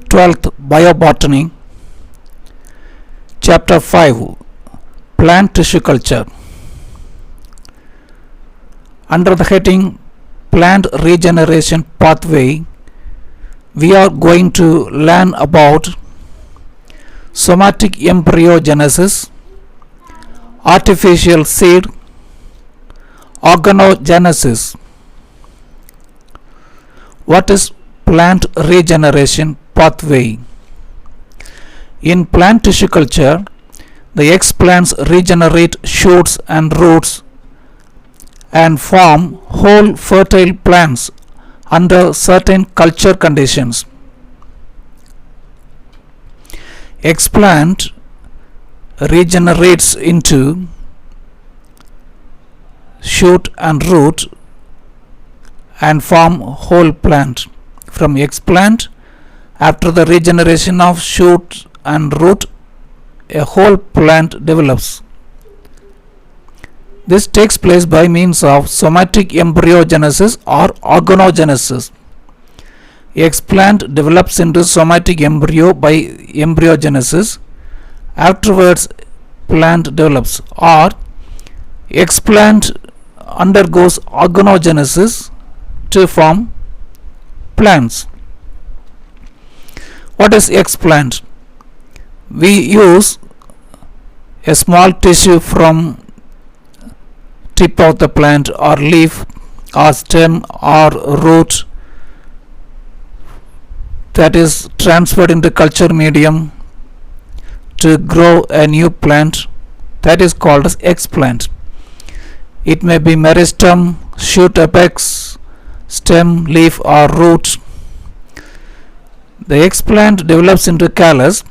12th Biobotany, Chapter 5, Plant Tissue Culture. Under the heading Plant Regeneration Pathway, we are going to learn about somatic embryogenesis, artificial seed, organogenesis. What is plant regeneration pathway? In plant tissue culture, the explants regenerate shoots and roots and form whole fertile plants under certain culture conditions. Explant regenerates into shoot and root and form whole plant. From explant, after the regeneration of shoot and root, a whole plant develops. This takes place by means of somatic embryogenesis or organogenesis. Explant develops into somatic embryo by embryogenesis. Afterwards, plant develops, or explant undergoes organogenesis to form plants. What is explant? We use a small tissue from tip of the plant or leaf or stem or root that is transferred into culture medium to grow a new plant, that is called as explant. It may be meristem, shoot, apex, stem, leaf or root. The explant develops into callus.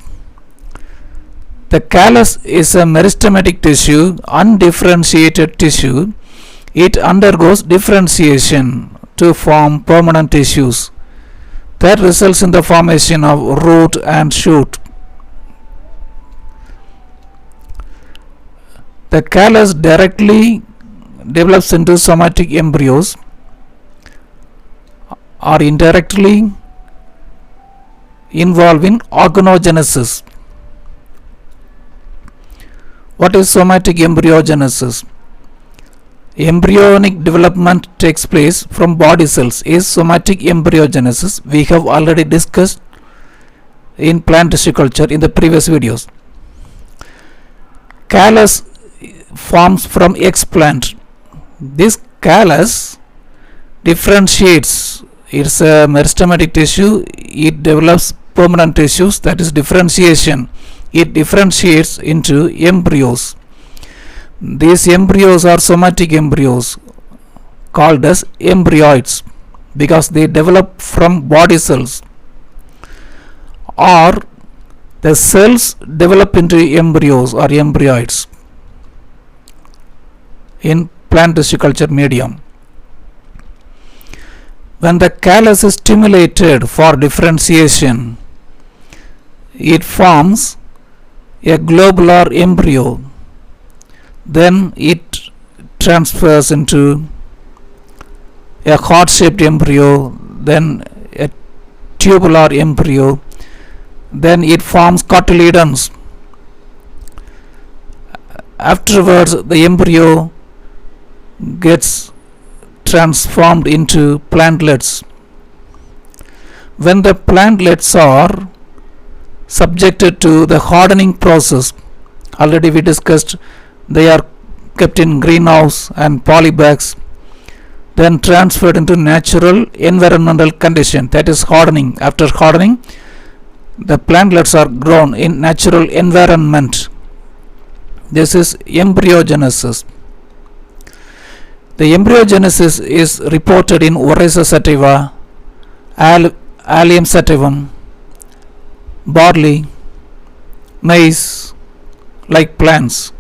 The callus is a meristematic tissue, undifferentiated tissue. It undergoes differentiation to form permanent tissues that results in the formation of root and shoot. The callus directly develops into somatic embryos or indirectly involved in organogenesis. What is somatic embryogenesis? Embryonic development takes place from body cells is somatic embryogenesis. We have already discussed in plant tissue culture in the previous videos. Callus forms from explant. This callus differentiates. It's a meristematic tissue. It develops permanent tissues, that is differentiation. It differentiates into embryos. These embryos are somatic embryos called as embryoids because they develop from body cells, or the cells develop into embryos or embryoids in plant tissue culture medium. When the callus is stimulated for differentiation, it forms a globular embryo. Then it transfers into a heart-shaped embryo, then a tubular embryo, then it forms cotyledons. Afterwards, the embryo gets transformed into plantlets. When the plantlets are subjected to the hardening process, already we discussed, they are kept in greenhouse and polybags, then transferred into natural environmental condition, that is hardening. After hardening, the plantlets are grown in natural environment. This is embryogenesis. The embryogenesis is reported in Oryza sativa, Allium sativum, barley, maize, like plants.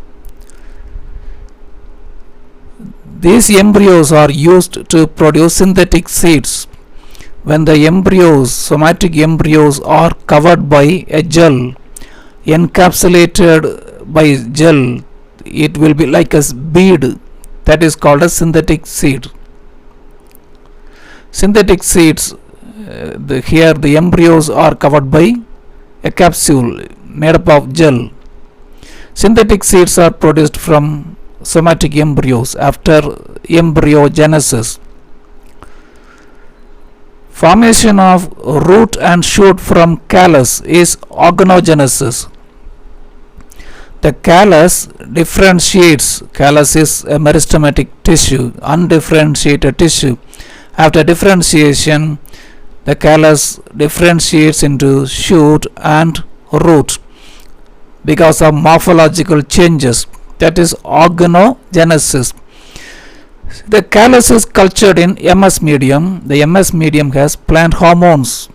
These embryos are used to produce synthetic seeds. When the embryos, somatic embryos, are covered by a gel, encapsulated by gel, it will be like a bead, that is called a synthetic seed. Synthetic seeds Here the embryos are covered by a capsule made up of gel. Synthetic seeds are produced from somatic embryos after embryogenesis. Formation of root and shoot from callus is organogenesis. The callus differentiates. Callus is a meristematic tissue, undifferentiated tissue. After differentiation, the callus differentiates into shoot and root because of morphological changes. That is organogenesis. The callus is cultured in MS medium. The MS medium has plant hormones.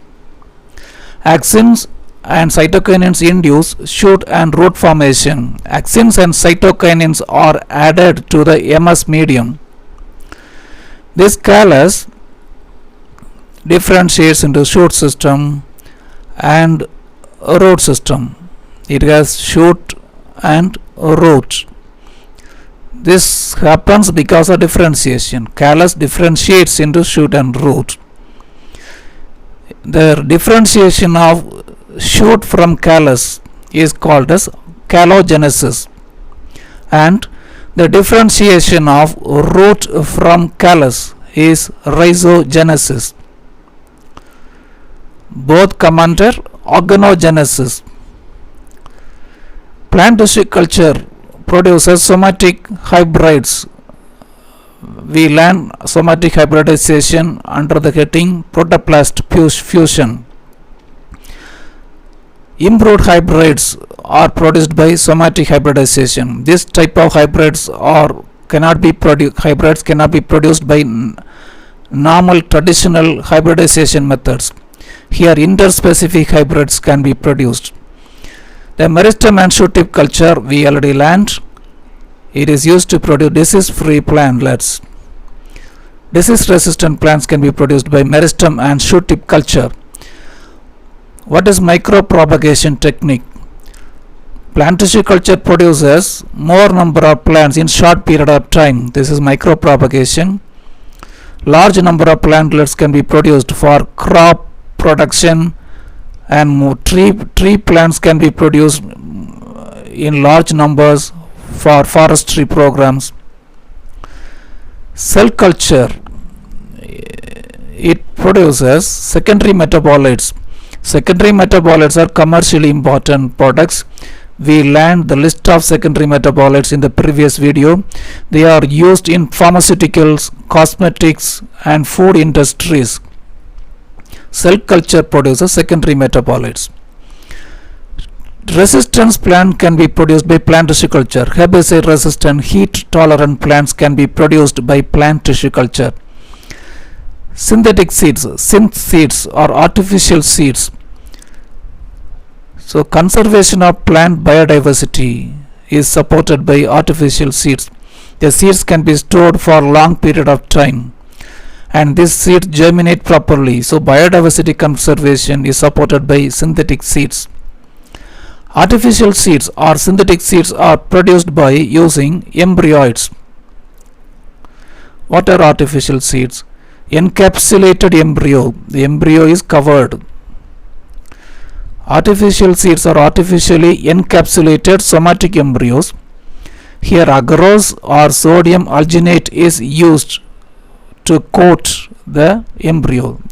Axins and cytokinins induce shoot and root formation. Axins and cytokinins are added to the MS medium. This callus differentiates into shoot system and root system. It has shoot and root. This happens because of differentiation. Callus differentiates into shoot and root. The differentiation of shoot from callus is called as callogenesis, and the differentiation of root from callus is rhizogenesis. Both come under organogenesis. Plant tissue culture produces somatic hybrids. We learn somatic hybridization under the heading protoplast fusion. Improved hybrids are produced by somatic hybridization. This type of hybrids cannot be produced by normal traditional hybridization methods. Here interspecific hybrids can be produced. The meristem and shoot tip culture we already learned. It is used to produce disease-free plantlets. Disease-resistant plants can be produced by meristem and shoot tip culture. What is micropropagation technique? Plant tissue culture produces more number of plants in short period of time. This is micropropagation. Large number of plantlets can be produced for crop production, and tree plants can be produced in large numbers for forestry programs. Cell culture, it produces secondary metabolites. Secondary metabolites are commercially important products. We learned the list of secondary metabolites in the previous video. They are used in pharmaceuticals, cosmetics, and food industries. Cell culture produces secondary metabolites. Resistance plant can be produced by plant tissue culture. Herbicide resistant, heat tolerant plants can be produced by plant tissue culture. Synthetic seeds, synth seeds or artificial seeds. So conservation of plant biodiversity is supported by artificial seeds. The seeds can be stored for a long period of time, and these seeds germinate properly. So biodiversity conservation is supported by synthetic seeds. Artificial seeds or synthetic seeds are produced by using embryoids. What are artificial seeds? Encapsulated embryo. The embryo is covered. Artificial seeds are artificially encapsulated somatic embryos. Here agarose or sodium alginate is used to coat the embryo.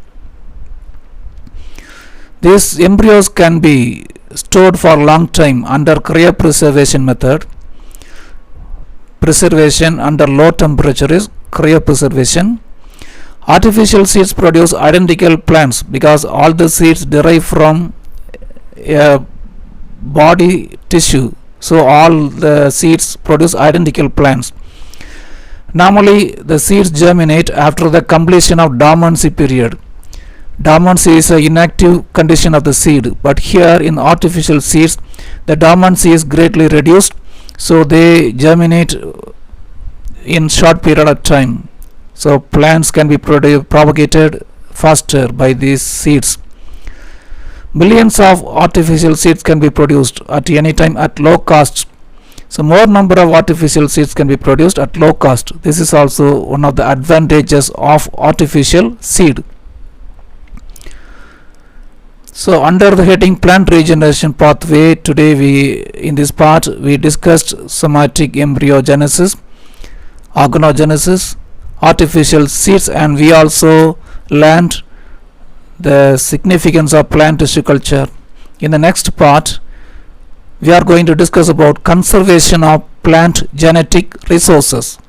These embryos can be stored for a long time under cryopreservation method. Preservation under low temperature is cryopreservation. Artificial seeds produce identical plants because all the seeds derive from a body tissue. So all the seeds produce identical plants. Normally the seeds germinate after the completion of dormancy period. Dormancy is an inactive condition of the seed, but here in artificial seeds the dormancy is greatly reduced, so they germinate in short period of time. So plants can be propagated faster by these seeds. Millions of artificial seeds can be produced at any time at low cost. So more number of artificial seeds can be produced at low cost. This is also one of the advantages of artificial seed. So under the heading plant regeneration pathway, today in this part we discussed somatic embryogenesis, organogenesis, artificial seeds, and we also learned the significance of plant tissue culture. In the next part we are going to discuss about conservation of plant genetic resources.